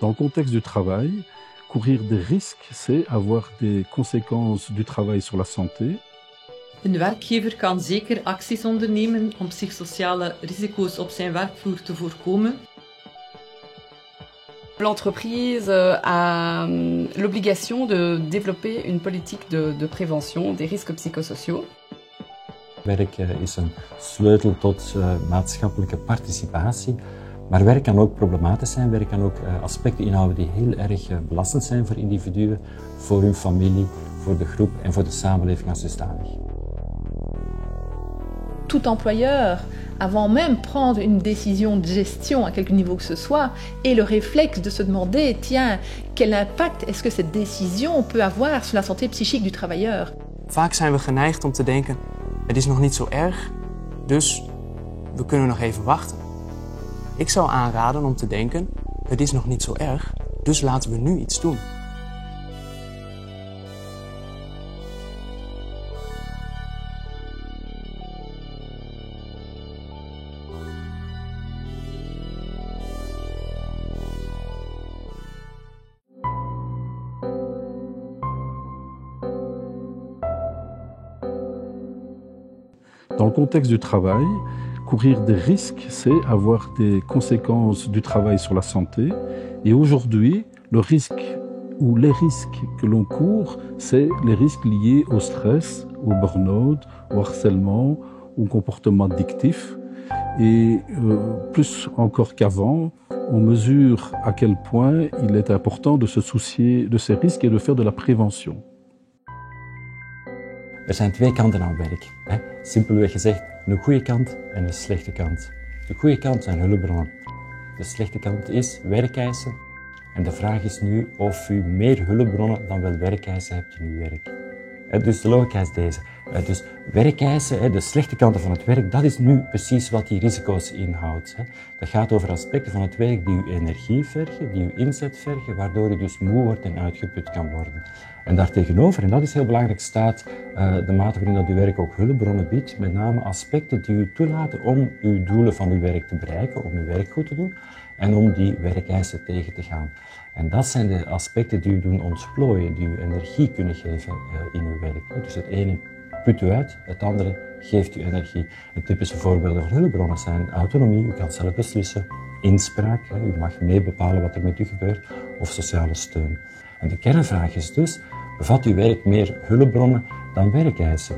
Dans le contexte du travail, courir des risques, c'est avoir des conséquences du travail sur la santé. Een werkgever kan zeker acties ondernemen om psychosociale risico's op zijn werkvloer te voorkomen. L'entreprise a l'obligation de développer une politique de prévention des risques psychosociaux. Werk is een sleutel tot maatschappelijke participatie. Maar werk kan ook problematisch zijn. Werk kan ook aspecten inhouden die heel erg belastend zijn voor individuen, voor hun familie, voor de groep en voor de samenleving als dusdanig. Tout employeur, avant même prendre une décision de gestion à quelque niveau que ce soit, ait le réflexe de se demander, tiens, quel impact est-ce que cette décision peut avoir sur la santé psychique du travailleur? Vaak zijn we geneigd om te denken, het is nog niet zo erg, dus we kunnen nog even wachten. Ik zou aanraden om te denken, het is nog niet zo erg, dus laten we nu iets doen. Dans le contexte du travail, courir des risques, c'est avoir des conséquences du travail sur la santé. Et aujourd'hui, le risque ou les risques que l'on court, c'est les risques liés au stress, au burn-out, au harcèlement, au comportement addictif. Et plus encore qu'avant, on mesure à quel point il est important de se soucier de ces risques et de faire de la prévention. Er zijn twee kanten aan werk. Simpelweg gezegd, een goede kant en een slechte kant. De goede kant zijn hulpbronnen. De slechte kant is werkeisen. En de vraag is nu of u meer hulpbronnen dan wel werkeisen hebt in uw werk. Dus de logica is deze. Dus werkeisen, de slechte kanten van het werk, dat is nu precies wat die risico's inhoudt. Dat gaat over aspecten van het werk die uw energie vergen, die uw inzet vergen, waardoor u dus moe wordt en uitgeput kan worden. En daartegenover, en dat is heel belangrijk, staat de mate waarin dat uw werk ook hulpbronnen biedt, met name aspecten die u toelaten om uw doelen van uw werk te bereiken, om uw werk goed te doen en om die werkeisen tegen te gaan. En dat zijn de aspecten die u doen ontplooien, die u energie kunnen geven in uw werk. Dus het ene put u uit, het andere geeft u energie. En typische voorbeelden van hulpbronnen zijn autonomie, u kan zelf beslissen, inspraak, u mag mee bepalen wat er met u gebeurt, of sociale steun. En de kernvraag is dus, bevat uw werk meer hulpbronnen dan werkeisen?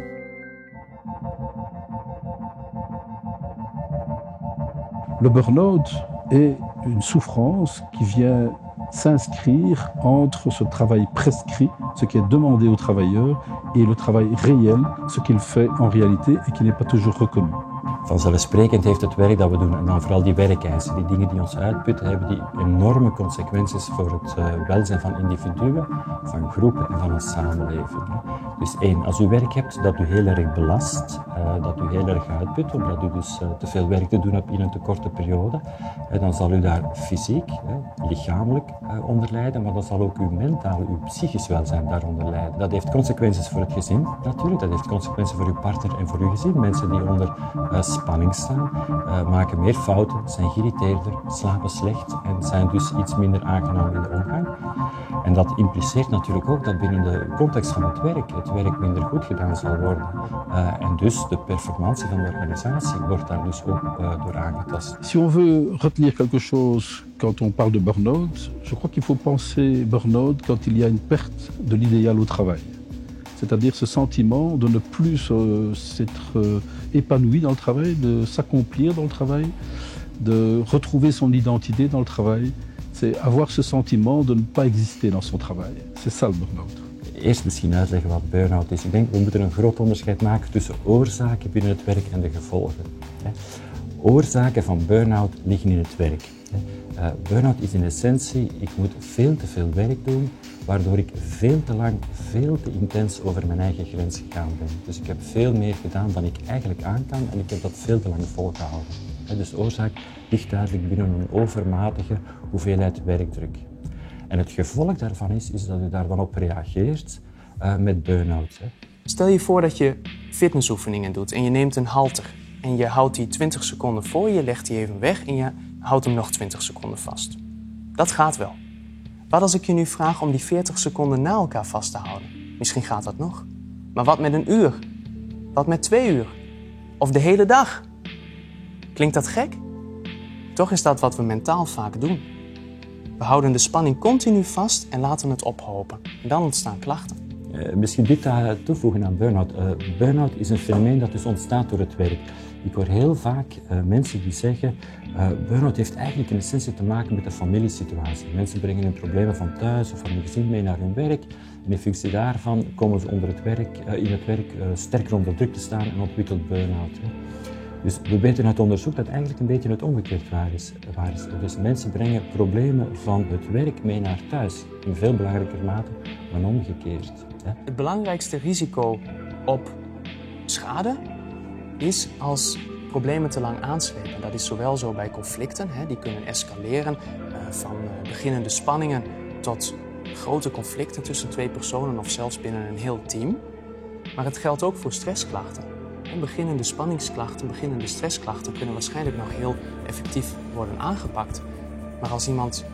Le burn-out est une souffrance qui vient s'inscrire entre ce travail prescrit, ce qui est demandé au travailleur, et le travail réel, ce qu'il fait en réalité et qui n'est pas toujours reconnu. Vanzelfsprekend heeft het werk dat we doen, en dan vooral die werkeisen, die dingen die ons uitputten, hebben die enorme consequenties voor het welzijn van individuen, van groepen en van een samenleving. Dus één, als u werk hebt dat u heel erg belast, dat u heel erg uitput, omdat u dus te veel werk te doen hebt in een te korte periode, dan zal u daar fysiek, lichamelijk onder lijden, maar dan zal ook uw mentale, uw psychisch welzijn daaronder lijden. Dat heeft consequenties voor het gezin, natuurlijk, dat heeft consequenties voor uw partner en voor uw gezin. Mensen die onder spanning staan, maken meer fouten, zijn geïrriteerder, slapen slecht en zijn dus iets minder aangenaam in de omgang. En dat impliceert natuurlijk ook dat binnen de context van het werk minder goed gedaan zal worden. En dus de performantie van de organisatie wordt daar dus ook door aangetast. Si on veut retenir quelque chose quand on parle de burn-out, je crois qu'il faut penser burn-out quand il y a une perte de l'idéal au travail. C'est-à-dire ce sentiment de ne plus s'être épanoui dans le travail, de s'accomplir dans le travail, de retrouver son identité dans le travail. C'est avoir ce sentiment de ne pas exister dans son travail. C'est ça le burn-out. Eerst misschien uitleggen wat burn-out is. Ik denk we moeten een groot onderscheid maken tussen oorzaken binnen het werk en de gevolgen. Oorzaken van burn-out liggen in het werk. Burn-out is in essentie, ik moet veel te veel werk doen, waardoor ik veel te lang, veel te intens over mijn eigen grens gegaan ben. Dus ik heb veel meer gedaan dan ik eigenlijk aan kan en ik heb dat veel te lang volgehouden. Dus de oorzaak ligt duidelijk binnen een overmatige hoeveelheid werkdruk. En het gevolg daarvan is dat u daar dan op reageert met burn-out. Stel je voor dat je fitnessoefeningen doet en je neemt een halter. En je houdt die 20 seconden voor, je legt die even weg en je houdt hem nog 20 seconden vast. Dat gaat wel. Wat als ik je nu vraag om die 40 seconden na elkaar vast te houden? Misschien gaat dat nog. Maar wat met een uur? Wat met 2 uur? Of de hele dag? Klinkt dat gek? Toch is dat wat we mentaal vaak doen. We houden de spanning continu vast en laten het ophopen. En dan ontstaan klachten. Misschien dit toevoegen aan burn-out. Burn-out is een fenomeen dat dus ontstaat door het werk. Ik hoor heel vaak mensen die zeggen, burn-out heeft eigenlijk in essentie te maken met de familiesituatie. Mensen brengen hun problemen van thuis of van hun gezin mee naar hun werk. En in functie daarvan komen ze in het werk sterker onder druk te staan en ontwikkelt burn-out. Dus we weten uit onderzoek dat eigenlijk een beetje het omgekeerd waar is. Dus mensen brengen problemen van het werk mee naar thuis. In veel belangrijker mate dan omgekeerd. Het belangrijkste risico op schade is als problemen te lang aanslepen. Dat is zowel zo bij conflicten, die kunnen escaleren van beginnende spanningen tot grote conflicten tussen 2 personen of zelfs binnen een heel team. Maar het geldt ook voor stressklachten. Beginnende spanningsklachten, beginnende stressklachten kunnen waarschijnlijk nog heel effectief worden aangepakt. Maar als iemand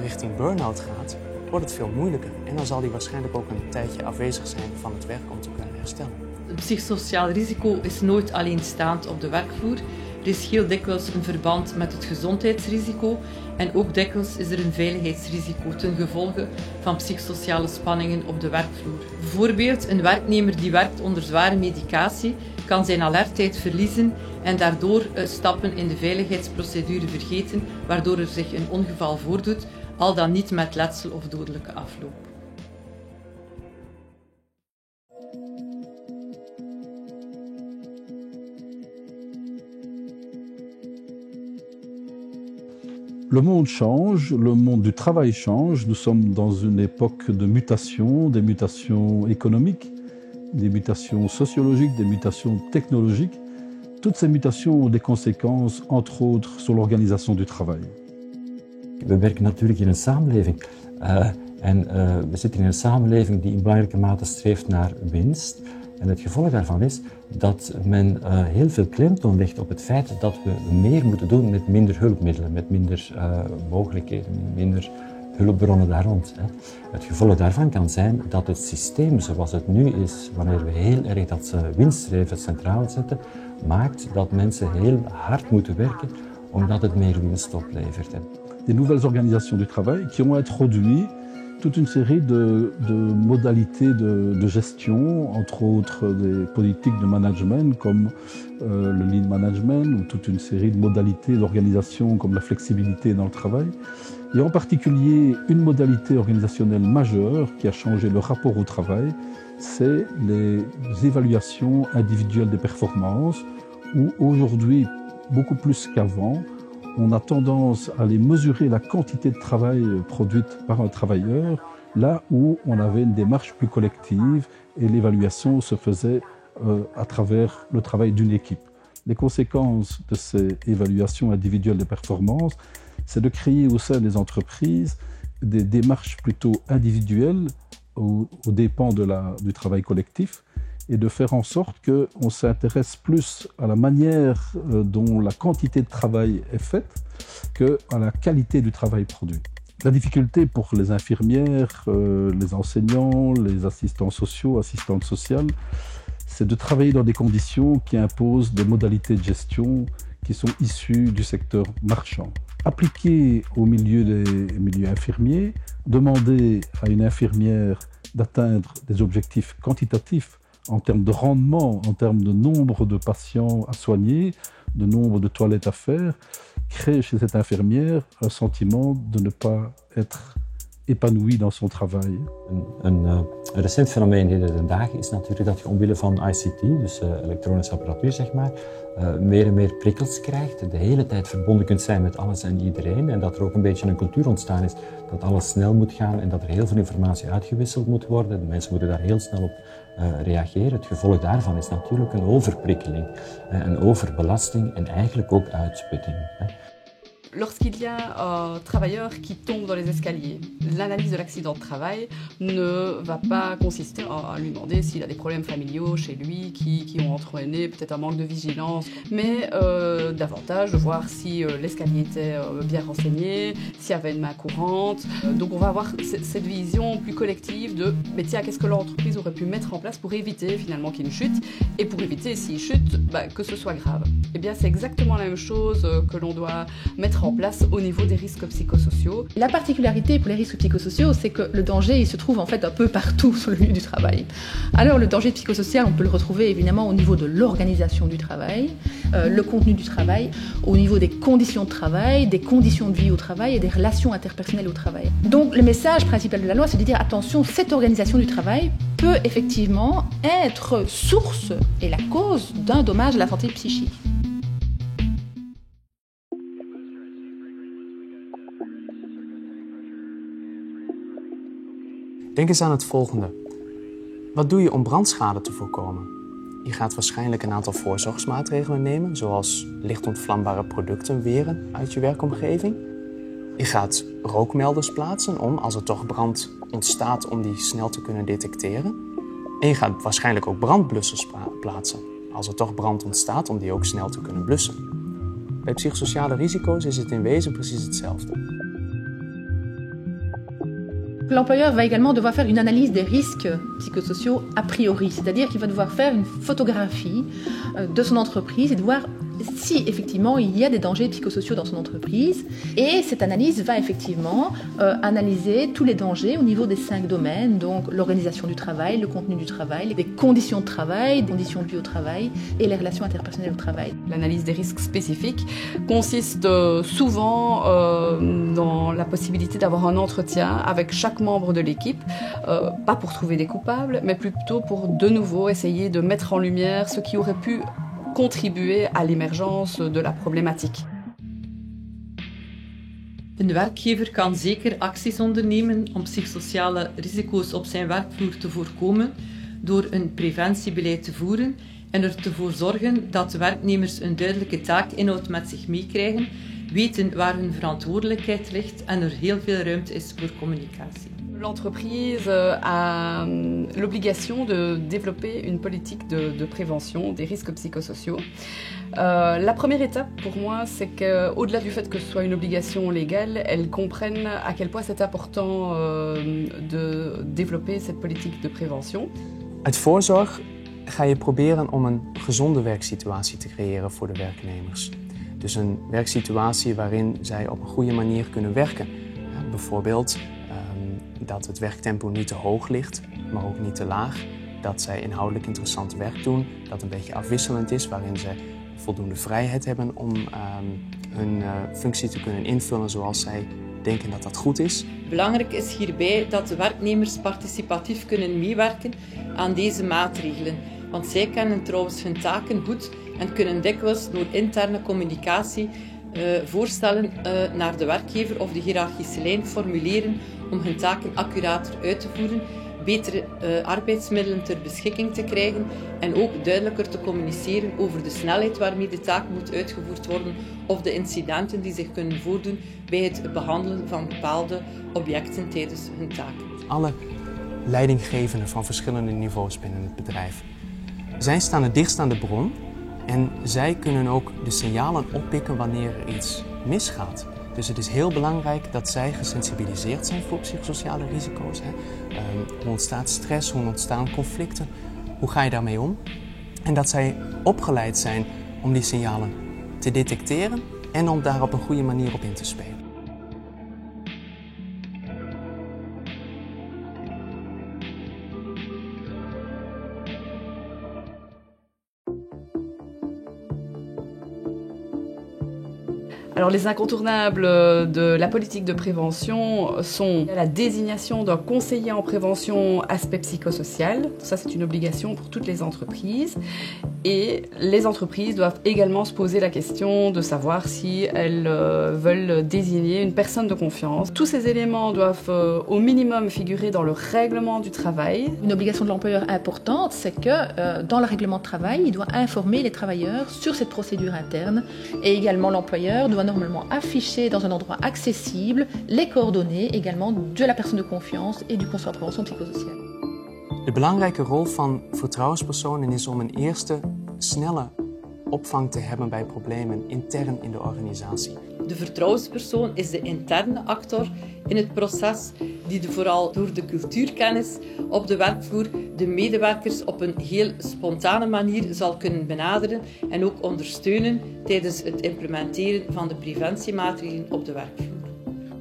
richting burn-out gaat, wordt het veel moeilijker. En dan zal die waarschijnlijk ook een tijdje afwezig zijn van het werk om te kunnen herstellen. Het psychosociaal risico is nooit alleenstaand op de werkvloer. Er is heel dikwijls een verband met het gezondheidsrisico en ook dikwijls is er een veiligheidsrisico ten gevolge van psychosociale spanningen op de werkvloer. Bijvoorbeeld een werknemer die werkt onder zware medicatie kan zijn alertheid verliezen en daardoor stappen in de veiligheidsprocedure vergeten, waardoor er zich een ongeval voordoet, al dan niet met letsel of dodelijke afloop. Le monde change, le monde du travail change. Nous sommes dans une époque de mutations, des mutations économiques, des mutations sociologiques, des mutations technologiques. Toutes ces mutations ont des conséquences, entre autres, sur l'organisation du travail. We werken natuurlijk in een samenleving. We zitten in een samenleving die in belangrijke mate streeft naar winst. En het gevolg daarvan is dat men heel veel klemtoon legt op het feit dat we meer moeten doen met minder hulpmiddelen, met minder mogelijkheden, minder hulpbronnen daar rond. Het gevolg daarvan kan zijn dat het systeem zoals het nu is, wanneer we heel erg dat winststreven centraal zetten, maakt dat mensen heel hard moeten werken omdat het meer winst oplevert. Des nouvelles organisations du travail qui ont introduit toute une série de modalités de gestion, entre autres des politiques de management comme le lean management ou toute une série de modalités d'organisation comme la flexibilité dans le travail. Et en particulier, une modalité organisationnelle majeure qui a changé le rapport au travail, c'est les évaluations individuelles des performances où aujourd'hui, beaucoup plus qu'avant, on a tendance à aller mesurer la quantité de travail produite par un travailleur, là où on avait une démarche plus collective et l'évaluation se faisait à travers le travail d'une équipe. Les conséquences de ces évaluations individuelles de performance, c'est de créer au sein des entreprises des démarches plutôt individuelles aux dépens du travail collectif, et de faire en sorte qu'on s'intéresse plus à la manière dont la quantité de travail est faite qu'à la qualité du travail produit. La difficulté pour les infirmières, les enseignants, les assistants sociaux, assistantes sociales, c'est de travailler dans des conditions qui imposent des modalités de gestion qui sont issues du secteur marchand. Appliquer au milieu des milieux infirmiers, demander à une infirmière d'atteindre des objectifs quantitatifs en termes de rendement, en termes de nombre de patients à soigner, de nombre de toilettes à faire, crée chez cette infirmière un sentiment de ne pas être épanoui dans son travail. Een recent fenomeen heden ten dagen is natuurlijk dat je omwille van ICT, dus elektronische apparatuur zeg maar, meer en meer prikkels krijgt, de hele tijd verbonden kunt zijn met alles en iedereen en dat er ook een beetje een cultuur ontstaan is dat alles snel moet gaan en dat er heel veel informatie uitgewisseld moet worden. De mensen moeten daar heel snel op reageren. Het gevolg daarvan is natuurlijk een overprikkeling, een overbelasting en eigenlijk ook uitsputting. Lorsqu'il y a un travailleur qui tombe dans les escaliers, l'analyse de l'accident de travail ne va pas consister à lui demander s'il a des problèmes familiaux chez lui qui ont entraîné peut-être un manque de vigilance, mais davantage de voir si l'escalier était bien renseigné, s'il y avait une main courante. Donc on va avoir cette vision plus collective de mais tiens, qu'est-ce que l'entreprise aurait pu mettre en place pour éviter finalement qu'il y ait une chute, et pour éviter s'il chute, que ce soit grave. Eh bien c'est exactement la même chose que l'on doit mettre en place au niveau des risques psychosociaux. La particularité pour les risques psychosociaux, c'est que le danger, il se trouve en fait un peu partout sur le lieu du travail. Alors le danger psychosocial, on peut le retrouver évidemment au niveau de l'organisation du travail, le contenu du travail, au niveau des conditions de travail, des conditions de vie au travail et des relations interpersonnelles au travail. Donc le message principal de la loi, c'est de dire attention, cette organisation du travail peut effectivement être source et la cause d'un dommage à la santé psychique. Denk eens aan het volgende. Wat doe je om brandschade te voorkomen? Je gaat waarschijnlijk een aantal voorzorgsmaatregelen nemen, zoals licht ontvlambare producten weren uit je werkomgeving. Je gaat rookmelders plaatsen om, als er toch brand ontstaat, om die snel te kunnen detecteren. En je gaat waarschijnlijk ook brandblussers plaatsen, als er toch brand ontstaat, om die ook snel te kunnen blussen. Bij psychosociale risico's is het in wezen precies hetzelfde. L'employeur va également devoir faire une analyse des risques psychosociaux a priori, c'est-à-dire qu'il va devoir faire une photographie de son entreprise et de voir si effectivement il y a des dangers psychosociaux dans son entreprise. Et cette analyse va effectivement analyser tous les dangers au niveau des 5 domaines, donc l'organisation du travail, le contenu du travail, les conditions de travail, les conditions de vie au travail et les relations interpersonnelles au travail. L'analyse des risques spécifiques consiste souvent dans la possibilité d'avoir un entretien avec chaque membre de l'équipe, pas pour trouver des coupables, mais plutôt pour de nouveau essayer de mettre en lumière ce qui aurait pu contribuer à l'émergence de la problématique. Een werkgever kan zeker acties ondernemen om psychosociale risico's op zijn werkvloer te voorkomen door een preventiebeleid te voeren en ervoor zorgen dat de werknemers een duidelijke taakinhoud met zich meekrijgen, weten waar hun verantwoordelijkheid ligt en er heel veel ruimte is voor communicatie. L'entreprise a l'obligation de développer une politique de prévention des risques psychosociaux. La première étape pour moi, c'est qu'au-delà du fait que ce soit une obligation légale, elles comprennent à quel point c'est important de développer cette politique de prévention. Uit voorzorg ga je proberen om een gezonde werksituatie te creëren voor de werknemers. Dus een werksituatie waarin zij op een goede manier kunnen werken. Bijvoorbeeld dat het werktempo niet te hoog ligt, maar ook niet te laag. Dat zij inhoudelijk interessant werk doen, dat een beetje afwisselend is, waarin ze voldoende vrijheid hebben om hun functie te kunnen invullen zoals zij denken dat dat goed is. Belangrijk is hierbij dat de werknemers participatief kunnen meewerken aan deze maatregelen, want zij kennen trouwens hun taken goed en kunnen dikwijls door interne communicatie voorstellen naar de werkgever of de hiërarchische lijn formuleren om hun taken accurater uit te voeren, betere arbeidsmiddelen ter beschikking te krijgen en ook duidelijker te communiceren over de snelheid waarmee de taak moet uitgevoerd worden of de incidenten die zich kunnen voordoen bij het behandelen van bepaalde objecten tijdens hun taak. Alle leidinggevenden van verschillende niveaus binnen het bedrijf. Zij staan het dichtst aan de bron en zij kunnen ook de signalen oppikken wanneer er iets misgaat. Dus het is heel belangrijk dat zij gesensibiliseerd zijn voor psychosociale risico's. Hoe ontstaat stress, hoe ontstaan conflicten, hoe ga je daarmee om? En dat zij opgeleid zijn om die signalen te detecteren en om daar op een goede manier op in te spelen. Alors les incontournables de la politique de prévention sont la désignation d'un conseiller en prévention aspect psychosocial. Ça c'est une obligation pour toutes les entreprises. Et les entreprises doivent également se poser la question de savoir si elles veulent désigner une personne de confiance. Tous ces éléments doivent au minimum figurer dans le règlement du travail. Une obligation de l'employeur importante, c'est que dans le règlement de travail, il doit informer les travailleurs sur cette procédure interne. Et également l'employeur doit normalement afficher dans un endroit accessible les coordonnées également de la personne de confiance et du conseil en prévention psychosociale. De belangrijke rol van vertrouwenspersonen is om een eerste snelle opvang te hebben bij problemen intern in de organisatie. De vertrouwenspersoon is de interne actor in het proces die vooral door de cultuurkennis op de werkvloer de medewerkers op een heel spontane manier zal kunnen benaderen en ook ondersteunen tijdens het implementeren van de preventiemaatregelen op de werkvloer.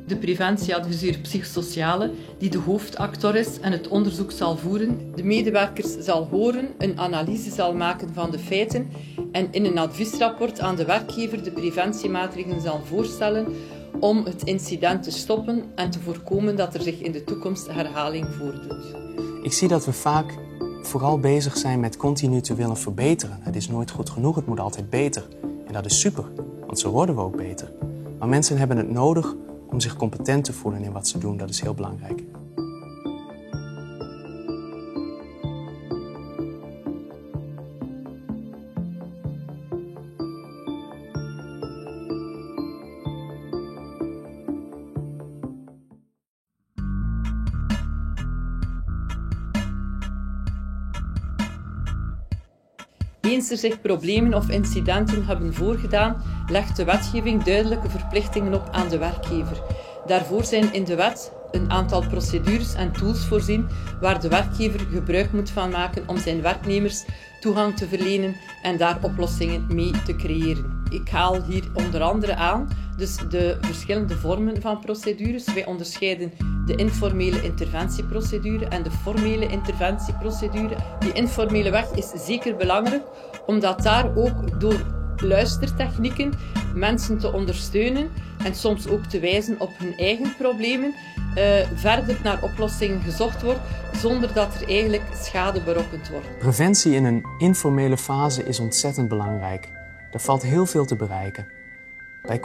De preventieadviseur psychosociale, die de hoofdactor is en het onderzoek zal voeren, de medewerkers zal horen, een analyse zal maken van de feiten en in een adviesrapport aan de werkgever de preventiemaatregelen zal voorstellen om het incident te stoppen en te voorkomen dat er zich in de toekomst herhaling voordoet. Ik zie dat we vaak vooral bezig zijn met continu te willen verbeteren. Het is nooit goed genoeg, het moet altijd beter. En dat is super, want zo worden we ook beter. Maar mensen hebben het nodig om zich competent te voelen in wat ze doen, dat is heel belangrijk. Eens er zich problemen of incidenten hebben voorgedaan, legt de wetgeving duidelijke verplichtingen op aan de werkgever. Daarvoor zijn in de wet een aantal procedures en tools voorzien waar de werkgever gebruik moet van maken om zijn werknemers toegang te verlenen en daar oplossingen mee te creëren. Ik haal hier onder andere aan dus de verschillende vormen van procedures. Wij onderscheiden de informele interventieprocedure en de formele interventieprocedure. Die informele weg is zeker belangrijk, omdat daar ook door luistertechnieken mensen te ondersteunen en soms ook te wijzen op hun eigen problemen, verder naar oplossingen gezocht wordt, zonder dat er eigenlijk schade berokkend wordt. Preventie in een informele fase is ontzettend belangrijk. Er valt heel veel te bereiken. Bij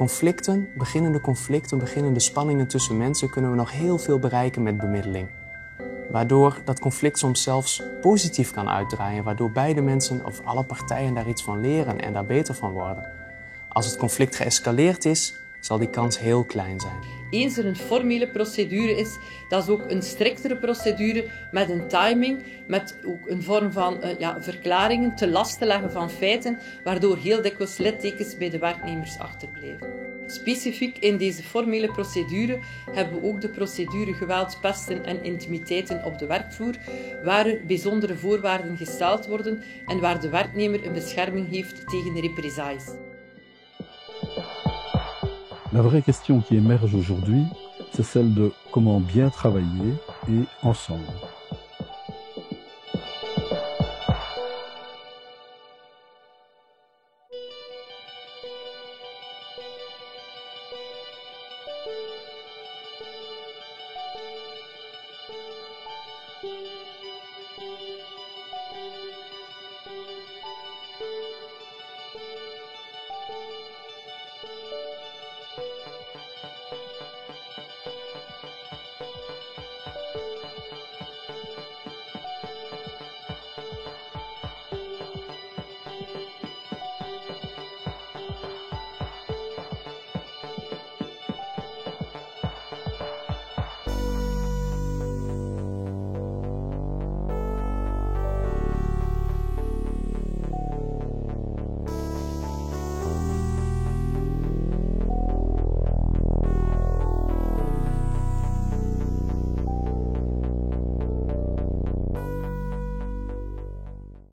beginnende spanningen tussen mensen kunnen we nog heel veel bereiken met bemiddeling. Waardoor dat conflict soms zelfs positief kan uitdraaien, waardoor beide mensen of alle partijen daar iets van leren en daar beter van worden. Als het conflict geëscaleerd is, zal die kans heel klein zijn. Eens er een formele procedure is, dat is ook een striktere procedure met een timing, met ook een vorm van verklaringen, te lasten leggen van feiten, waardoor heel dikwijls littekens bij de werknemers achterblijven. Specifiek in deze formele procedure hebben we ook de procedure geweld, pesten en intimiteiten op de werkvloer, waar er bijzondere voorwaarden gesteld worden en waar de werknemer een bescherming heeft tegen represailles. La vraie question qui émerge aujourd'hui, c'est celle de comment bien travailler et ensemble.